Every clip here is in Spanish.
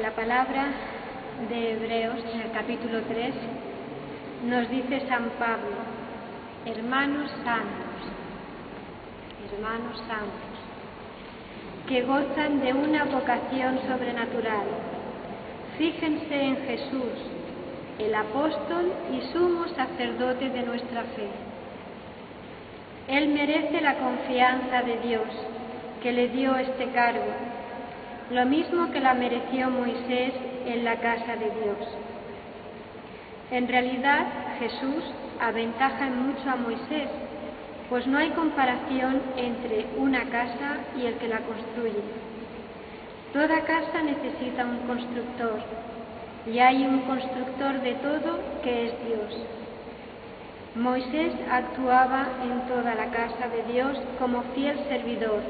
la palabra de Hebreos, en el capítulo 3, nos dice San Pablo: hermanos santos, que gozan de una vocación sobrenatural, fíjense en Jesús, el apóstol y sumo sacerdote de nuestra fe. Él merece la confianza de Dios, que le dio este cargo, lo mismo que la mereció Moisés en la casa de Dios. En realidad, Jesús aventaja en mucho a Moisés, pues no hay comparación entre una casa y el que la construye. Toda casa necesita un constructor, y hay un constructor de todo que es Dios. Moisés actuaba en toda la casa de Dios como fiel servidor,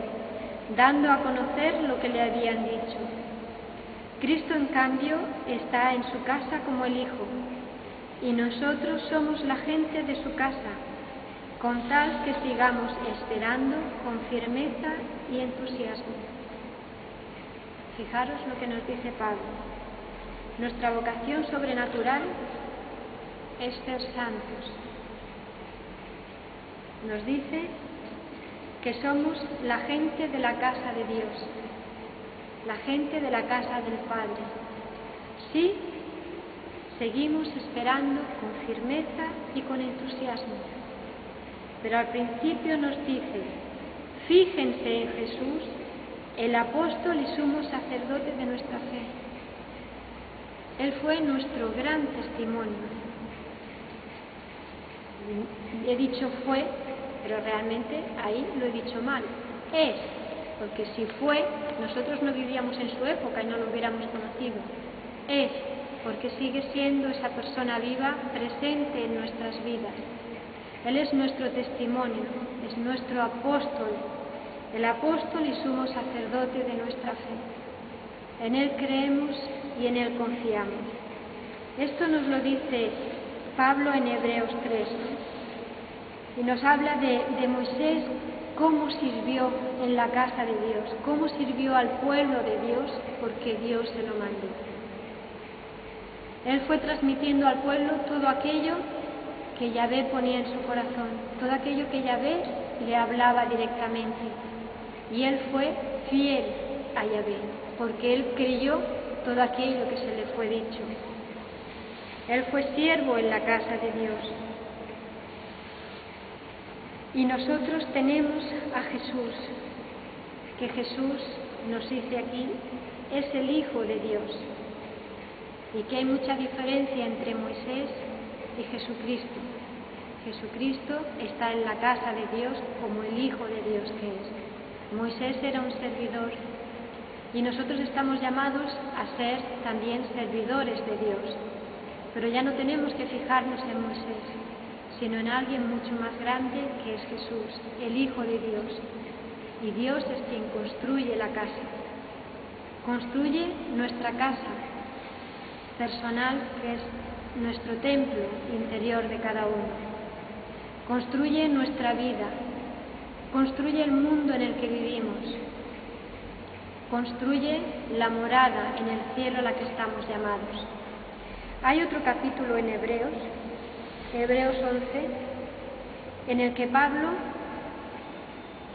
dando a conocer lo que le habían dicho. Cristo, en cambio, está en su casa como el Hijo, y nosotros somos la gente de su casa, con tal que sigamos esperando con firmeza y entusiasmo. Fijaros lo que nos dice Pablo. Nuestra vocación sobrenatural es ser santos. Nos dice que somos la gente de la casa de Dios, la gente de la casa del Padre. Sí, seguimos esperando con firmeza y con entusiasmo. Pero al principio nos dice: fíjense en Jesús, el apóstol y sumo sacerdote de nuestra fe. Él fue nuestro gran testimonio. He dicho fue, pero realmente ahí lo he dicho mal. Es, porque si fue, nosotros no vivíamos en su época y no lo hubiéramos conocido. Es, porque sigue siendo esa persona viva, presente en nuestras vidas. Él es nuestro testimonio, es nuestro apóstol, el apóstol y sumo sacerdote de nuestra fe. En Él creemos y en Él confiamos. Esto nos lo dice Pablo en Hebreos 3, y nos habla de Moisés, cómo sirvió en la casa de Dios, cómo sirvió al pueblo de Dios, porque Dios se lo mandó. Él fue transmitiendo al pueblo todo aquello que Yahvé ponía en su corazón, todo aquello que Yahvé le hablaba directamente. Y él fue fiel a Yahvé, porque él creyó todo aquello que se le fue dicho. Él fue siervo en la casa de Dios. Y nosotros tenemos a Jesús, que Jesús, nos dice aquí, es el Hijo de Dios. Y que hay mucha diferencia entre Moisés y Jesucristo. Jesucristo está en la casa de Dios como el Hijo de Dios que es. Moisés era un servidor, y nosotros estamos llamados a ser también servidores de Dios. Pero ya no tenemos que fijarnos en Moisés, sino en alguien mucho más grande, que es Jesús, el Hijo de Dios. Y Dios es quien construye la casa. Construye nuestra casa personal, que es nuestro templo interior de cada uno. Construye nuestra vida, construye el mundo en el que vivimos, construye la morada en el cielo a la que estamos llamados. Hay otro capítulo en Hebreos, Hebreos 11, en el que Pablo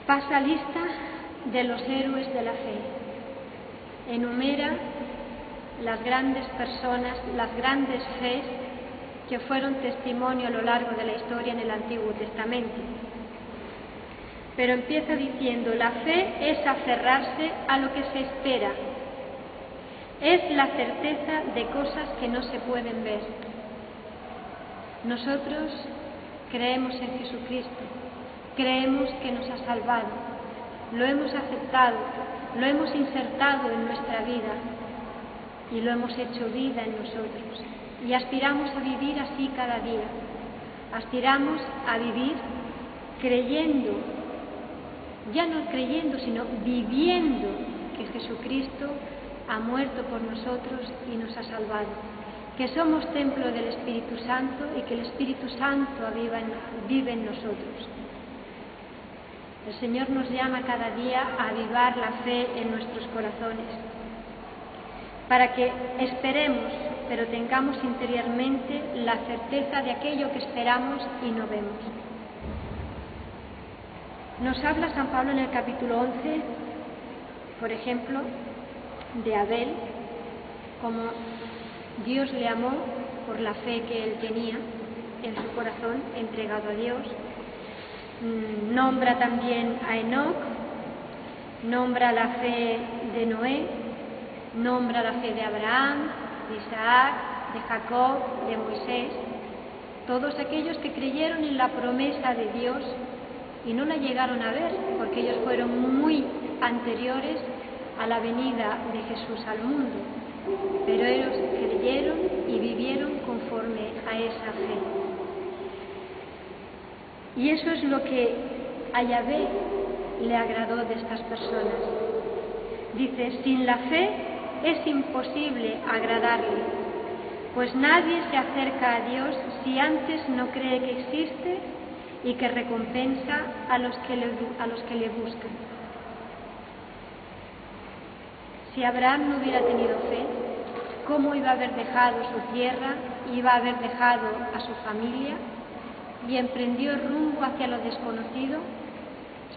pasa lista de los héroes de la fe. Enumera las grandes personas, las grandes fes que fueron testimonio a lo largo de la historia en el Antiguo Testamento. Pero empieza diciendo: la fe es aferrarse a lo que se espera, es la certeza de cosas que no se pueden ver. Nosotros creemos en Jesucristo, creemos que nos ha salvado, lo hemos aceptado, lo hemos insertado en nuestra vida y lo hemos hecho vida en nosotros. Y aspiramos a vivir así cada día. Aspiramos a vivir creyendo, ya no creyendo, sino viviendo que Jesucristo ha muerto por nosotros y nos ha salvado. Que somos templo del Espíritu Santo y que el Espíritu Santo vive en nosotros. El Señor nos llama cada día a avivar la fe en nuestros corazones, para que esperemos, pero tengamos interiormente la certeza de aquello que esperamos y no vemos. Nos habla San Pablo en el capítulo 11, por ejemplo, de Abel, como Dios le amó por la fe que él tenía en su corazón, entregado a Dios. Nombra también a Enoc, nombra la fe de Noé, nombra la fe de Abraham, de Isaac, de Jacob, de Moisés, todos aquellos que creyeron en la promesa de Dios y no la llegaron a ver, porque ellos fueron muy anteriores a la venida de Jesús al mundo, pero ellos creyeron y vivieron conforme a esa fe. Y eso es lo que a Yahvé le agradó de estas personas. Dice, sin la fe es imposible agradarle, pues nadie se acerca a Dios si antes no cree que existe y que recompensa a los que le buscan. Si Abraham no hubiera tenido fe, ¿cómo iba a haber dejado su tierra, iba a haber dejado a su familia y emprendió el rumbo hacia lo desconocido,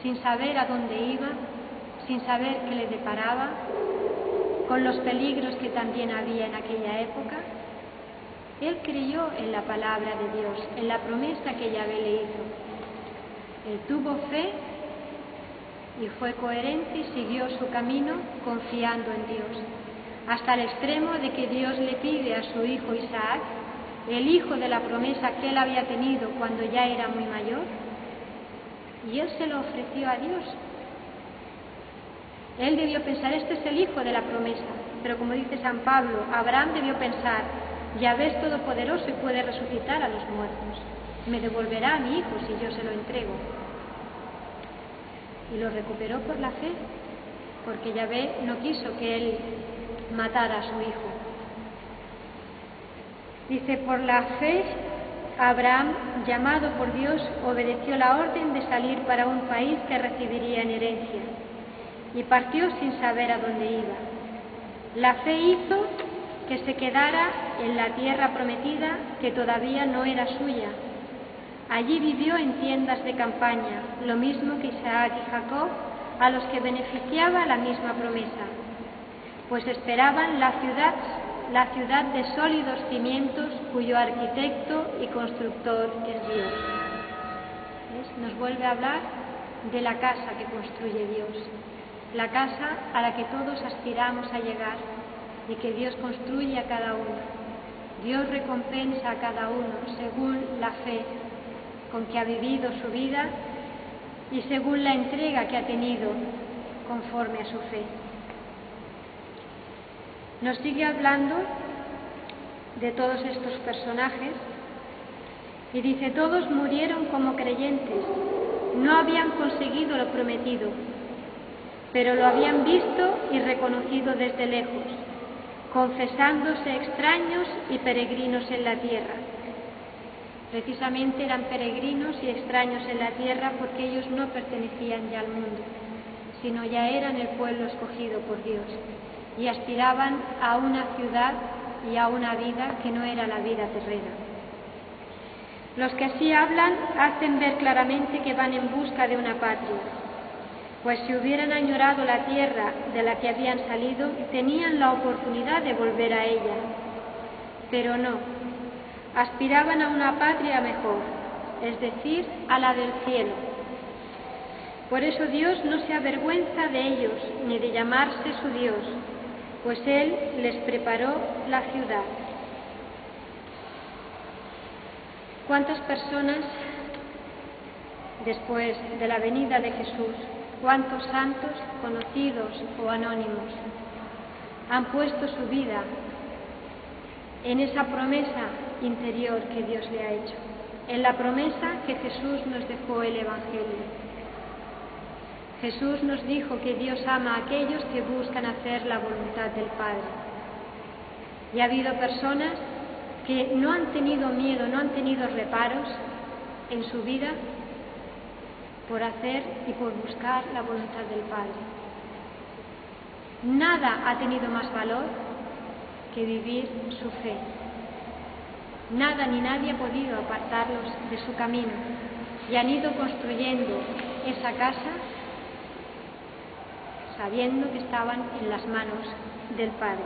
sin saber a dónde iba, sin saber qué le deparaba, con los peligros que también había en aquella época? Él creyó en la palabra de Dios, en la promesa que Yahvé le hizo. Él tuvo fe y fue coherente y siguió su camino confiando en Dios, hasta el extremo de que Dios le pide a su hijo Isaac, el hijo de la promesa que él había tenido cuando ya era muy mayor, y él se lo ofreció a Dios. Él debió pensar, este es el hijo de la promesa, pero como dice San Pablo, Abraham debió pensar, Yahvé es todopoderoso y puede resucitar a los muertos, me devolverá a mi hijo si yo se lo entrego. Y lo recuperó por la fe, porque Yahvé no quiso que él matara a su hijo. Dice, por la fe, Abraham, llamado por Dios, obedeció la orden de salir para un país que recibiría en herencia, y partió sin saber a dónde iba. La fe hizo que se quedara en la tierra prometida, que todavía no era suya. Allí vivió en tiendas de campaña, lo mismo que Isaac y Jacob, a los que beneficiaba la misma promesa, pues esperaban la ciudad de sólidos cimientos, cuyo arquitecto y constructor es Dios. ¿Ves? Nos vuelve a hablar de la casa que construye Dios, la casa a la que todos aspiramos a llegar y que Dios construye a cada uno. Dios recompensa a cada uno según la fe con que ha vivido su vida y según la entrega que ha tenido conforme a su fe. Nos sigue hablando de todos estos personajes y dice, todos murieron como creyentes, no habían conseguido lo prometido, pero lo habían visto y reconocido desde lejos, confesándose extraños y peregrinos en la tierra. Precisamente eran peregrinos y extraños en la tierra porque ellos no pertenecían ya al mundo, sino ya eran el pueblo escogido por Dios y aspiraban a una ciudad y a una vida que no era la vida terrena. Los que así hablan hacen ver claramente que van en busca de una patria, pues si hubieran añorado la tierra de la que habían salido, tenían la oportunidad de volver a ella, pero no. Aspiraban a una patria mejor, es decir, a la del cielo. Por eso Dios no se avergüenza de ellos, ni de llamarse su Dios, pues Él les preparó la ciudad. ¿Cuántas personas, después de la venida de Jesús, cuántos santos, conocidos o anónimos, han puesto su vida en esa promesa interior que Dios le ha hecho, en la promesa que Jesús nos dejó el Evangelio? Jesús nos dijo que Dios ama a aquellos que buscan hacer la voluntad del Padre. Y ha habido personas que no han tenido miedo, no han tenido reparos en su vida por hacer y por buscar la voluntad del Padre. Nada ha tenido más valor que vivir su fe. Nada ni nadie ha podido apartarlos de su camino y han ido construyendo esa casa sabiendo que estaban en las manos del Padre.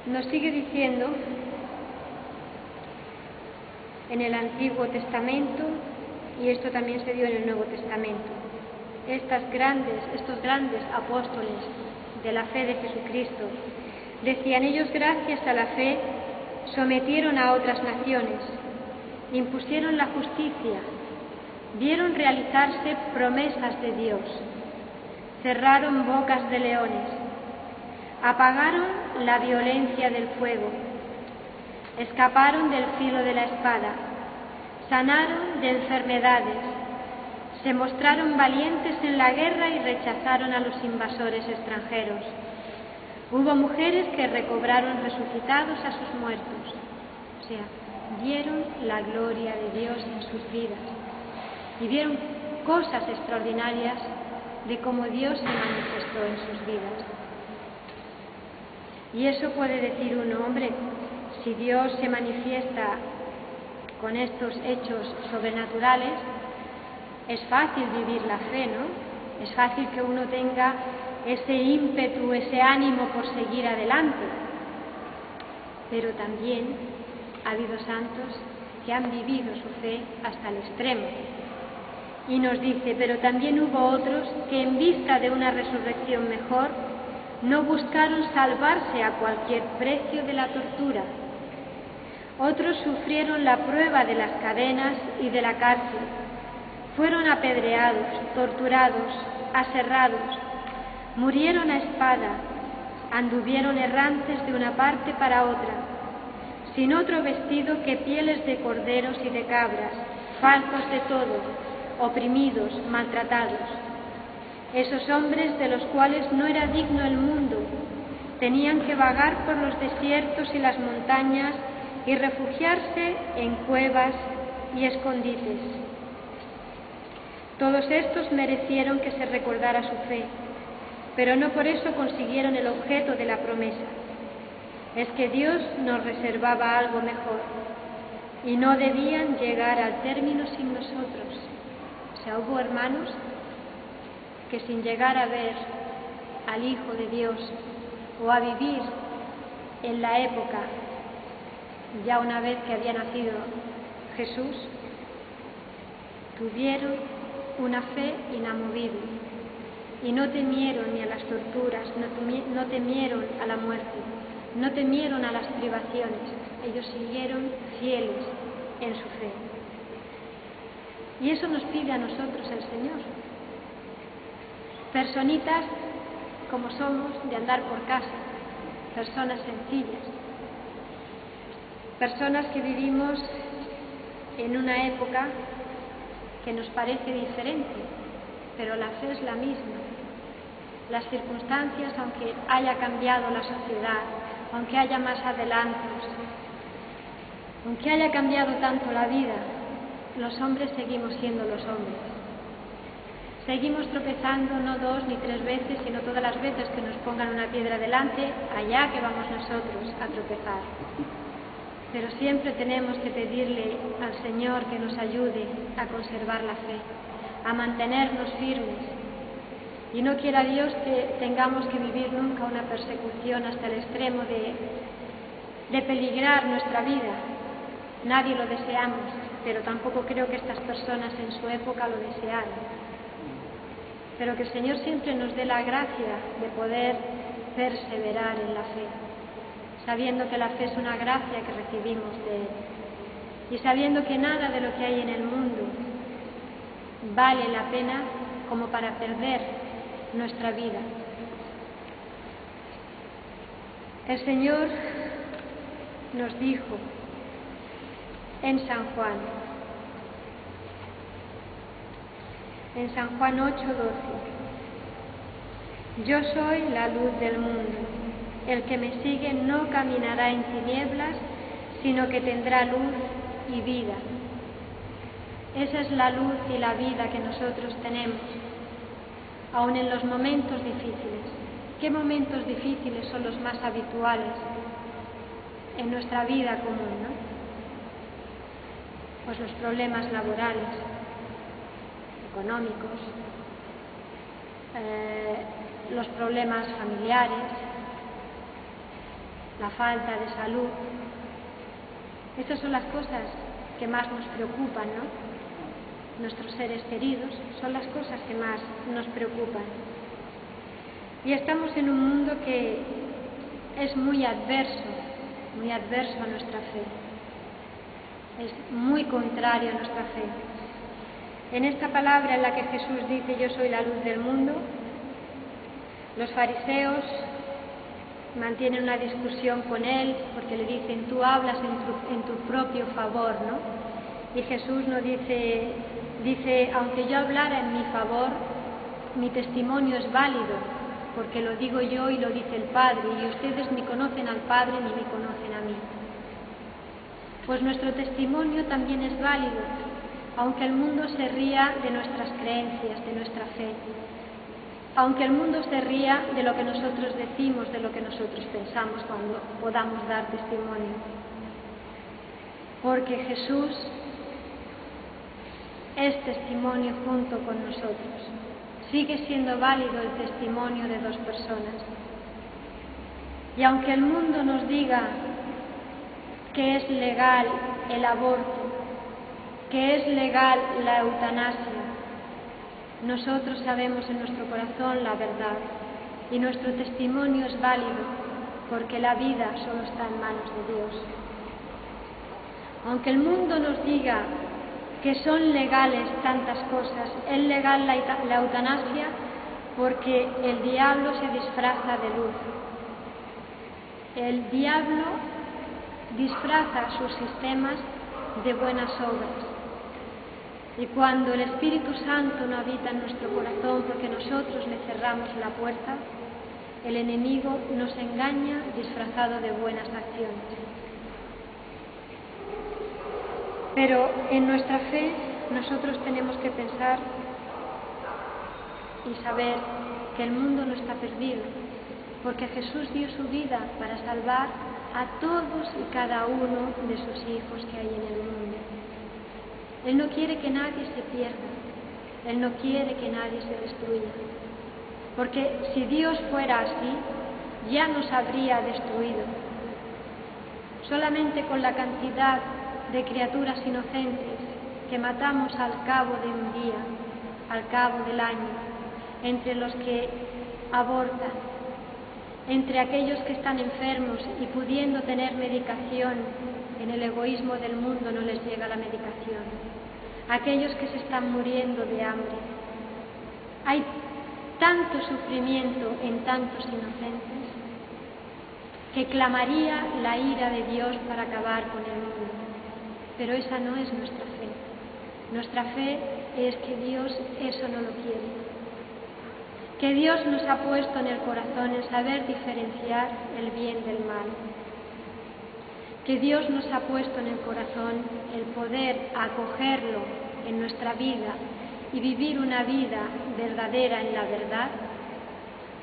Nos sigue diciendo en el Antiguo Testamento, y esto también se dio en el Nuevo Testamento, estos grandes apóstoles de la fe de Jesucristo, decían: ellos, gracias a la fe, sometieron a otras naciones, impusieron la justicia, vieron realizarse promesas de Dios, cerraron bocas de leones, apagaron la violencia del fuego, escaparon del filo de la espada, sanaron de enfermedades, se mostraron valientes en la guerra y rechazaron a los invasores extranjeros. Hubo mujeres que recobraron resucitados a sus muertos, o sea, vieron la gloria de Dios en sus vidas y vieron cosas extraordinarias de cómo Dios se manifestó en sus vidas. Y eso puede decir uno: hombre, si Dios se manifiesta con estos hechos sobrenaturales, es fácil vivir la fe, ¿no? Es fácil que uno tenga ese ímpetu, ese ánimo por seguir adelante. Pero también ha habido santos que han vivido su fe hasta el extremo. Y nos dice: pero también hubo otros que, en vista de una resurrección mejor, no buscaron salvarse a cualquier precio de la tortura. Otros sufrieron la prueba de las cadenas y de la cárcel. Fueron apedreados, torturados, aserrados, murieron a espada, anduvieron errantes de una parte para otra, sin otro vestido que pieles de corderos y de cabras, faltos de todo, oprimidos, maltratados. Esos hombres, de los cuales no era digno el mundo, tenían que vagar por los desiertos y las montañas y refugiarse en cuevas y escondites. Todos estos merecieron que se recordara su fe, pero no por eso consiguieron el objeto de la promesa. Es que Dios nos reservaba algo mejor y no debían llegar al término sin nosotros. O sea, hubo hermanos que, sin llegar a ver al Hijo de Dios o a vivir en la época, ya una vez que había nacido Jesús, tuvieron una fe inamovible y no temieron ni a las torturas, no temieron a la muerte, no temieron a las privaciones. Ellos siguieron fieles en su fe. Y eso nos pide a nosotros el Señor. Personitas como somos, de andar por casa, personas sencillas, personas que vivimos en una época que nos parece diferente, pero la fe es la misma. Las circunstancias, aunque haya cambiado la sociedad, aunque haya más adelantos, aunque haya cambiado tanto la vida, los hombres seguimos siendo los hombres. Seguimos tropezando no 2 ni 3 veces, sino todas las veces que nos pongan una piedra delante, allá que vamos nosotros a tropezar. Pero siempre tenemos que pedirle al Señor que nos ayude a conservar la fe, a mantenernos firmes. Y no quiera Dios que tengamos que vivir nunca una persecución hasta el extremo de peligrar nuestra vida. Nadie lo deseamos, pero tampoco creo que estas personas en su época lo desearan. Pero que el Señor siempre nos dé la gracia de poder perseverar en la fe, sabiendo que la fe es una gracia que recibimos de Él y sabiendo que nada de lo que hay en el mundo vale la pena como para perder nuestra vida. El Señor nos dijo en San Juan 8:12: yo soy la luz del mundo. El que me sigue no caminará en tinieblas, sino que tendrá luz y vida. Esa es la luz y la vida que nosotros tenemos, aun en los momentos difíciles. ¿Qué momentos difíciles son los más habituales en nuestra vida común, ¿no? Pues los problemas laborales, económicos, los problemas familiares, la falta de salud. Estas son las cosas que más nos preocupan, ¿no? Nuestros seres queridos son las cosas que más nos preocupan. Y estamos en un mundo que es muy adverso a nuestra fe. Es muy contrario a nuestra fe. En esta palabra en la que Jesús dice: yo soy la luz del mundo, los fariseos mantienen una discusión con él porque le dicen: tú hablas en tu propio favor, ¿no? Y Jesús no dice, aunque yo hablara en mi favor, mi testimonio es válido, porque lo digo yo y lo dice el Padre, y ustedes ni conocen al Padre ni me conocen a mí. Pues nuestro testimonio también es válido, aunque el mundo se ría de nuestras creencias, de nuestra fe, aunque el mundo se ría de lo que nosotros decimos, de lo que nosotros pensamos cuando podamos dar testimonio. Porque Jesús es testimonio junto con nosotros. Sigue siendo válido el testimonio de dos personas. Y aunque el mundo nos diga que es legal el aborto, que es legal la eutanasia, nosotros sabemos en nuestro corazón la verdad y nuestro testimonio es válido porque la vida solo está en manos de Dios. Aunque el mundo nos diga que son legales tantas cosas, es legal la eutanasia porque el diablo se disfraza de luz. El diablo disfraza sus sistemas de buenas obras. Y cuando el Espíritu Santo no habita en nuestro corazón porque nosotros le cerramos la puerta, el enemigo nos engaña disfrazado de buenas acciones. Pero en nuestra fe nosotros tenemos que pensar y saber que el mundo no está perdido, porque Jesús dio su vida para salvar a todos y cada uno de sus hijos que hay en el mundo. Él no quiere que nadie se pierda, Él no quiere que nadie se destruya, porque si Dios fuera así, ya nos habría destruido. Solamente con la cantidad de criaturas inocentes que matamos al cabo de un día, al cabo del año, entre los que abortan, entre aquellos que están enfermos y pudiendo tener medicación, en el egoísmo del mundo no les llega la medicación, aquellos que se están muriendo de hambre. Hay tanto sufrimiento en tantos inocentes que clamaría la ira de Dios para acabar con el mundo. Pero esa no es nuestra fe. Nuestra fe es que Dios eso no lo quiere. Que Dios nos ha puesto en el corazón el saber diferenciar el bien del mal. Que Dios nos ha puesto en el corazón el poder acogerlo en nuestra vida y vivir una vida verdadera en la verdad,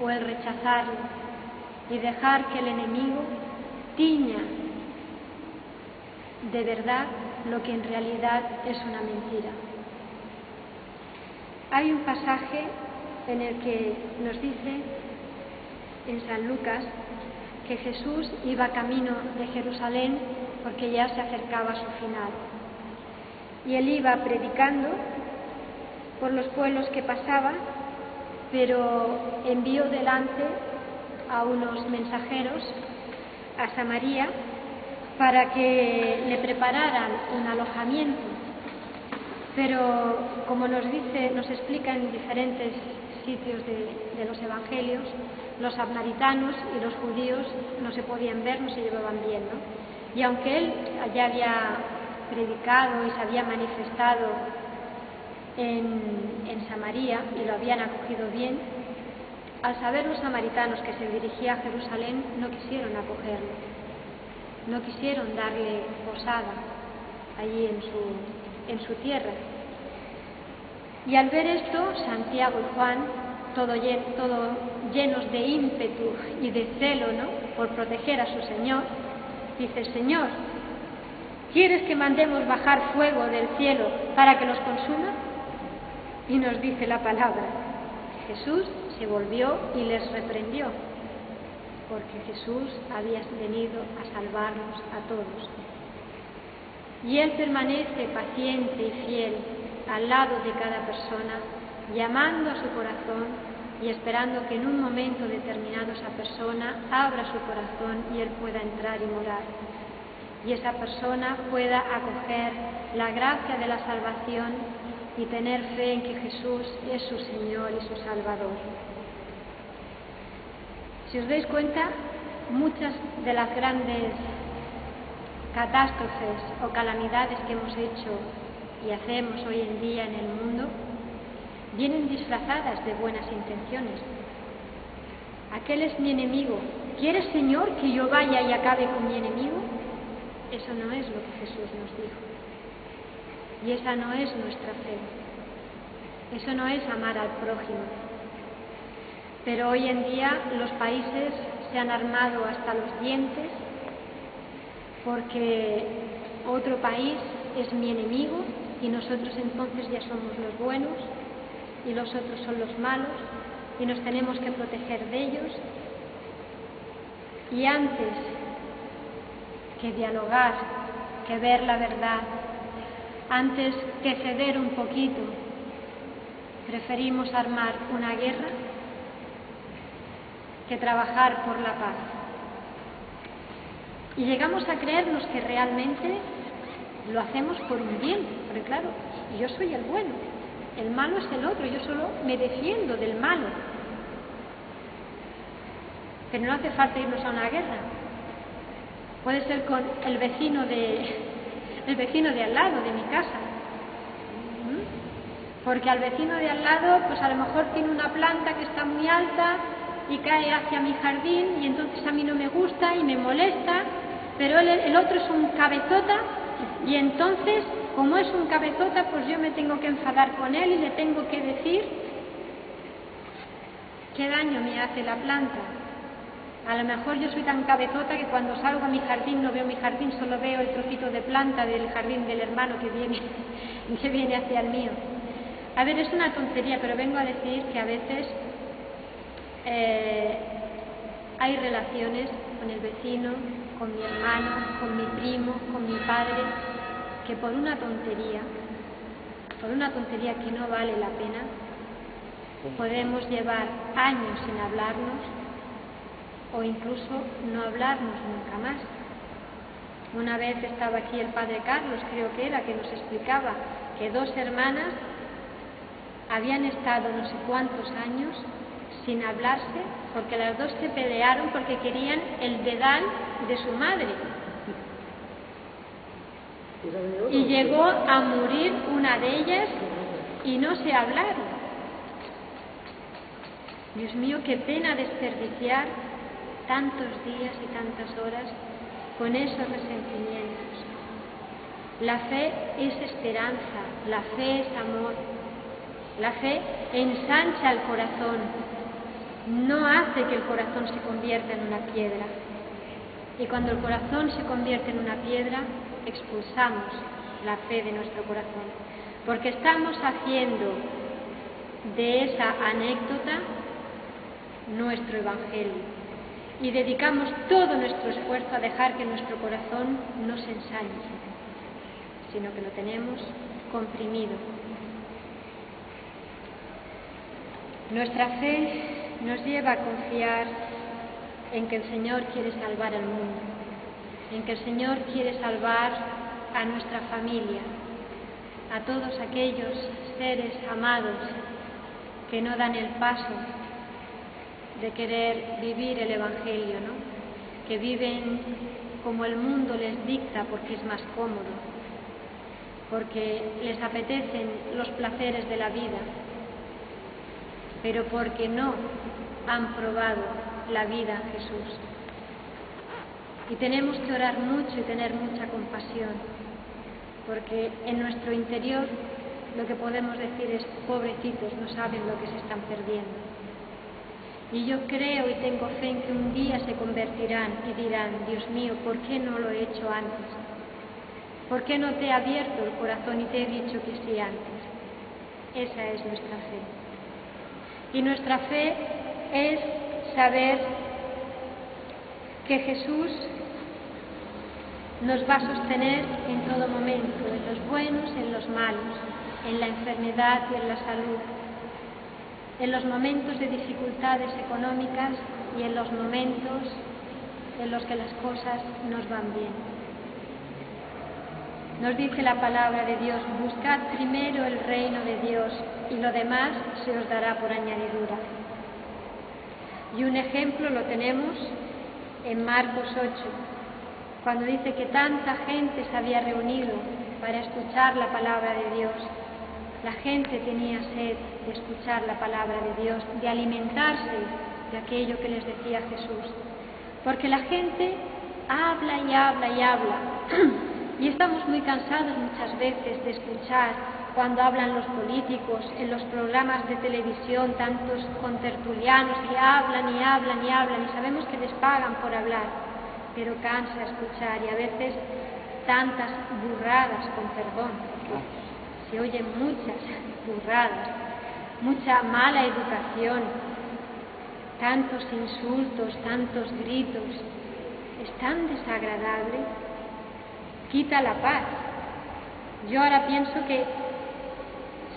o el rechazarlo y dejar que el enemigo tiña de verdad lo que en realidad es una mentira. Hay un pasaje en el que nos dice en San Lucas que Jesús iba camino de Jerusalén porque ya se acercaba a su final. Y él iba predicando por los pueblos que pasaba, pero envió delante a unos mensajeros a Samaria para que le prepararan un alojamiento. Pero como nos explica en diferentes sitios de los evangelios, los samaritanos y los judíos no se podían ver, no se llevaban bien, ¿no? Y aunque él ya había predicado y se había manifestado en Samaria y lo habían acogido bien, al saber los samaritanos que se dirigía a Jerusalén, no quisieron acogerlo, no quisieron darle posada allí en su tierra. Y al ver esto, Santiago y Juan, todo llenos de ímpetu y de celo, ¿no?, por proteger a su Señor, dice: Señor, ¿quieres que mandemos bajar fuego del cielo para que los consuma? Y nos dice la palabra: Jesús se volvió y les reprendió, porque Jesús había venido a salvarnos a todos. Y Él permanece paciente y fiel al lado de cada persona, llamando a su corazón y esperando que en un momento determinado esa persona abra su corazón y Él pueda entrar y morar. Y esa persona pueda acoger la gracia de la salvación y tener fe en que Jesús es su Señor y su Salvador. Si os dais cuenta, muchas de las grandes catástrofes o calamidades que hemos hecho y hacemos hoy en día en el mundo vienen disfrazadas de buenas intenciones. Aquel es mi enemigo. ¿Quieres, Señor, que yo vaya y acabe con mi enemigo? Eso no es lo que Jesús nos dijo. Y esa no es nuestra fe. Eso no es amar al prójimo. Pero hoy en día los países se han armado hasta los dientes porque otro país es mi enemigo y nosotros entonces ya somos los buenos y los otros son los malos y nos tenemos que proteger de ellos. Y antes que dialogar, que ver la verdad, antes que ceder un poquito, preferimos armar una guerra que trabajar por la paz. Y llegamos a creernos que realmente lo hacemos por un bien, porque claro, yo soy el bueno, el malo es el otro, yo solo me defiendo del malo. Pero no hace falta irnos a una guerra. Puede ser con el vecino de al lado de mi casa. Porque al vecino de al lado, pues a lo mejor tiene una planta que está muy alta y cae hacia mi jardín y entonces a mí no me gusta y me molesta, pero el otro es un cabezota y entonces, como es un cabezota, pues yo me tengo que enfadar con él y le tengo que decir qué daño me hace la planta. A lo mejor yo soy tan cabezota que cuando salgo a mi jardín no veo mi jardín, solo veo el trocito de planta del jardín del hermano que viene hacia el mío. A ver, es una tontería, pero vengo a decir que a veces hay relaciones con el vecino, con mi hermano, con mi primo, con mi padre, que por una tontería que no vale la pena, podemos llevar años sin hablarnos o incluso no hablarnos nunca más. Una vez estaba aquí el padre Carlos, creo que era, que nos explicaba que dos hermanas habían estado no sé cuántos años sin hablarse porque las dos se pelearon porque querían el dedal de su madre. Y llegó a morir una de ellas y no se hablaron. Dios mío, qué pena desperdiciar tantos días y tantas horas con esos resentimientos. La fe es esperanza, la fe es amor, la fe ensancha el corazón, no hace que el corazón se convierta en una piedra. Y cuando el corazón se convierte en una piedra, expulsamos la fe de nuestro corazón, porque estamos haciendo de esa anécdota nuestro evangelio y dedicamos todo nuestro esfuerzo a dejar que nuestro corazón no se ensanche, sino que lo tenemos comprimido. Nuestra fe nos lleva a confiar en que el Señor quiere salvar al mundo, en que el Señor quiere salvar a nuestra familia, a todos aquellos seres amados que no dan el paso de querer vivir el Evangelio, ¿no? Que viven como el mundo les dicta porque es más cómodo, porque les apetecen los placeres de la vida, pero porque no han probado la vida en Jesús. Y tenemos que orar mucho y tener mucha compasión, porque en nuestro interior lo que podemos decir es: pobrecitos, no saben lo que se están perdiendo. Y yo creo y tengo fe en que un día se convertirán y dirán: Dios mío, ¿por qué no lo he hecho antes? ¿Por qué no te he abierto el corazón y te he dicho que sí antes? Esa es nuestra fe. Y nuestra fe es saber que Jesús nos va a sostener en todo momento, en los buenos, en los malos, en la enfermedad y en la salud, en los momentos de dificultades económicas y en los momentos en los que las cosas nos van bien. Nos dice la palabra de Dios: buscad primero el reino de Dios y lo demás se os dará por añadidura. Y un ejemplo lo tenemos en Marcos 8, cuando dice que tanta gente se había reunido para escuchar la palabra de Dios. La gente tenía sed de escuchar la palabra de Dios, de alimentarse de aquello que les decía Jesús. Porque la gente habla y habla y habla. Y estamos muy cansados muchas veces de escuchar cuando hablan los políticos en los programas de televisión, tantos contertulianos, y hablan y hablan y hablan, y sabemos que les pagan por hablar, pero cansa escuchar, y a veces tantas burradas, con perdón, porque se oyen muchas burradas, mucha mala educación, tantos insultos, tantos gritos. Es tan desagradable, quita la paz. Yo ahora pienso que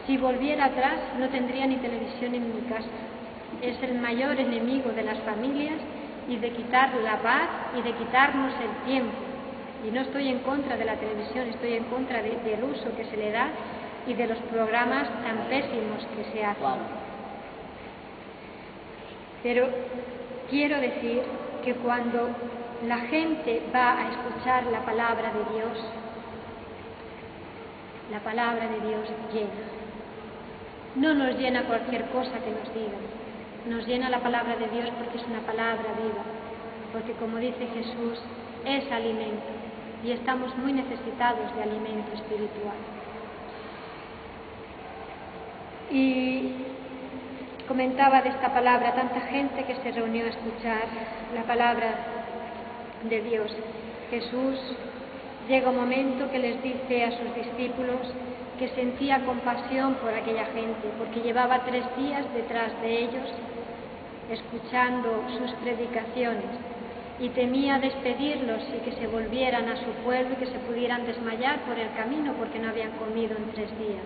si volviera atrás no tendría ni televisión en mi casa. Es el mayor enemigo de las familias y de quitar la paz y de quitarnos el tiempo. Y no estoy en contra de la televisión, estoy en contra del uso que se le da y de los programas tan pésimos que se hacen. Pero quiero decir que cuando la gente va a escuchar la palabra de Dios, la palabra de Dios llena. No nos llena cualquier cosa que nos digan, nos llena la palabra de Dios porque es una palabra viva, porque como dice Jesús, es alimento y estamos muy necesitados de alimento espiritual. Y comentaba de esta palabra, tanta gente que se reunió a escuchar la palabra de Dios. Jesús llega un momento que les dice a sus discípulos que sentía compasión por aquella gente, porque llevaba 3 días detrás de ellos escuchando sus predicaciones y temía despedirlos y que se volvieran a su pueblo y que se pudieran desmayar por el camino porque no habían comido en 3 días.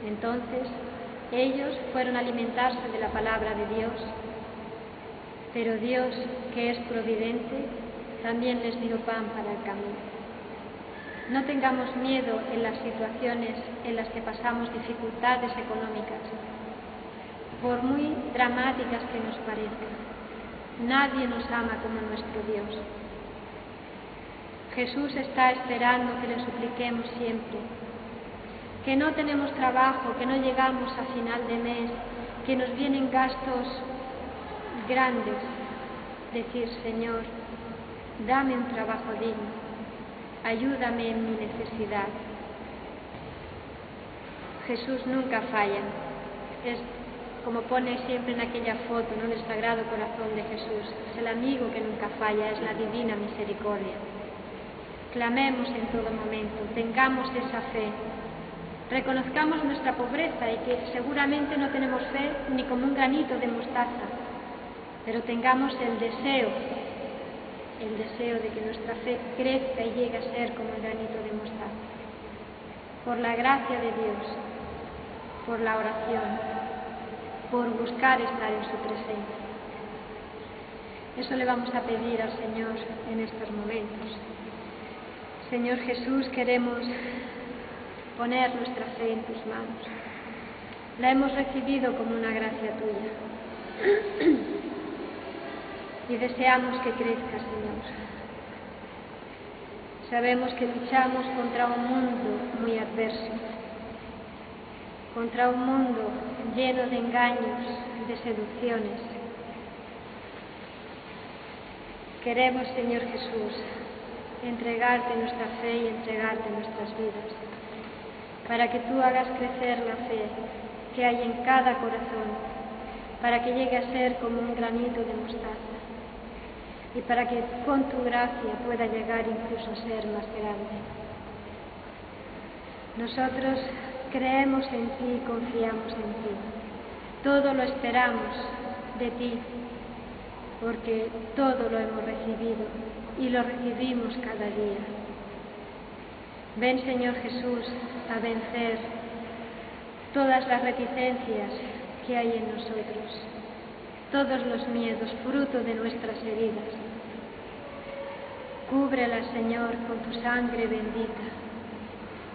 Entonces ellos fueron a alimentarse de la palabra de Dios, pero Dios, que es providente, también les dio pan para el camino. No tengamos miedo en las situaciones en las que pasamos dificultades económicas, por muy dramáticas que nos parezcan. Nadie nos ama como nuestro Dios. Jesús está esperando que le supliquemos siempre, que no tenemos trabajo, que no llegamos a final de mes, que nos vienen gastos grandes. Decir: Señor, dame un trabajo digno, ayúdame en mi necesidad. Jesús nunca falla. Es como pone siempre en aquella foto, ¿no?, del Sagrado Corazón de Jesús. Es el amigo que nunca falla, es la divina misericordia. Clamemos en todo momento, tengamos esa fe, reconozcamos nuestra pobreza y que seguramente no tenemos fe ni como un granito de mostaza, pero tengamos el deseo de que nuestra fe crezca y llegue a ser como el granito de mostaza. Por la gracia de Dios, por la oración, por buscar estar en su presencia. Eso le vamos a pedir al Señor en estos momentos. Señor Jesús, queremos poner nuestra fe en tus manos. La hemos recibido como una gracia tuya. Y deseamos que crezca, Señor. Sabemos que luchamos contra un mundo muy adverso, contra un mundo lleno de engaños, de seducciones. Queremos, Señor Jesús, entregarte nuestra fe y entregarte nuestras vidas, para que tú hagas crecer la fe, que hay en cada corazón, para que llegue a ser como un granito de mostaza y para que con tu gracia pueda llegar incluso a ser más grande. Nosotros creemos en ti y confiamos en ti. Todo lo esperamos de ti, porque todo lo hemos recibido y lo recibimos cada día. Ven, Señor Jesús, a vencer todas las reticencias que hay en nosotros, todos los miedos, fruto de nuestras heridas. Cúbrelas, Señor, con tu sangre bendita,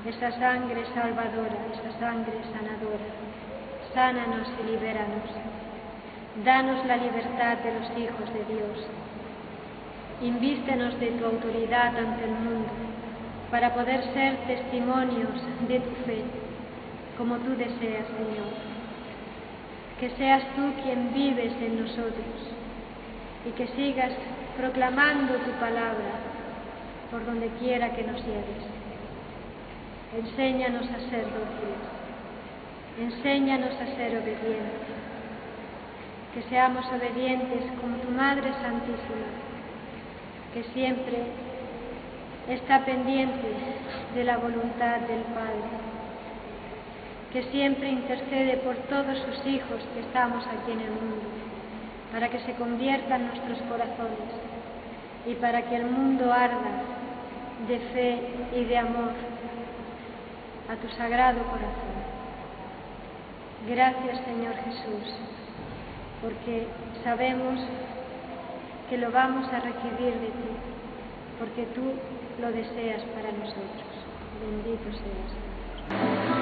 esa sangre salvadora, esa sangre sanadora. Sánanos y libéranos. Danos la libertad de los hijos de Dios. Invístenos de tu autoridad ante el mundo, para poder ser testimonios de tu fe, como tú deseas, Señor. Que seas tú quien vives en nosotros y que sigas proclamando tu palabra por donde quiera que nos lleves. Enséñanos a ser dóciles, enséñanos a ser obedientes, que seamos obedientes como tu Madre Santísima, que siempre está pendiente de la voluntad del Padre, que siempre intercede por todos sus hijos que estamos aquí en el mundo, para que se conviertan nuestros corazones y para que el mundo arda de fe y de amor a tu sagrado corazón. Gracias, Señor Jesús, porque sabemos que lo vamos a recibir de ti, porque tú lo deseas para nosotros. Bendito seas, Señor.